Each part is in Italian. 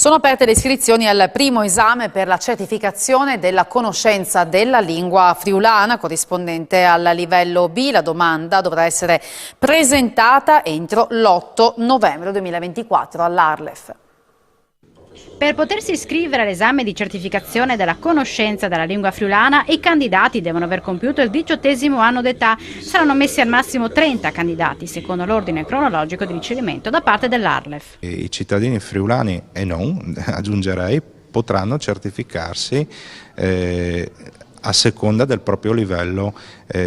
Sono aperte le iscrizioni al primo esame per la certificazione della conoscenza della lingua friulana corrispondente al livello B. La domanda dovrà essere presentata entro l'8 novembre 2024 all'Arlef. Per potersi iscrivere all'esame di certificazione della conoscenza della lingua friulana, i candidati devono aver compiuto il 18° anno d'età. Saranno messi al massimo 30 candidati, secondo l'ordine cronologico di ricevimento da parte dell'Arlef. I cittadini friulani e non, aggiungerei, potranno certificarsi a seconda del proprio livello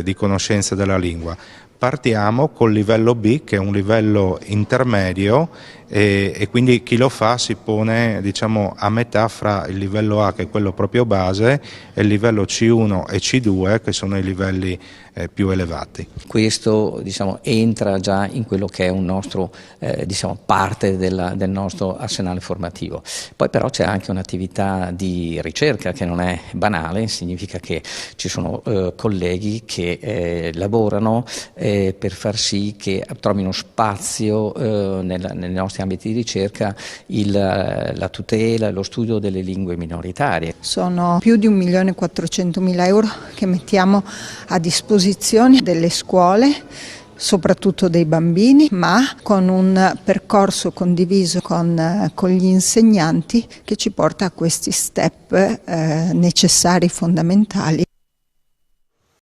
di conoscenza della lingua. Partiamo col livello B, che è un livello intermedio, e quindi chi lo fa si pone, diciamo, a metà fra il livello A, che è quello proprio base, e il livello C1 e C2, che sono i livelli più elevati. Questo, diciamo, entra già in quello che è un nostro, parte del nostro arsenale formativo. Poi però c'è anche un'attività di ricerca che non è banale, significa che ci sono colleghi che lavorano per far sì che trovino spazio nei nostri ambiti di ricerca la tutela e lo studio delle lingue minoritarie. Sono più di 1.400.000 euro che mettiamo a disposizione delle scuole, soprattutto dei bambini, ma con un percorso condiviso con gli insegnanti che ci porta a questi step necessari, fondamentali.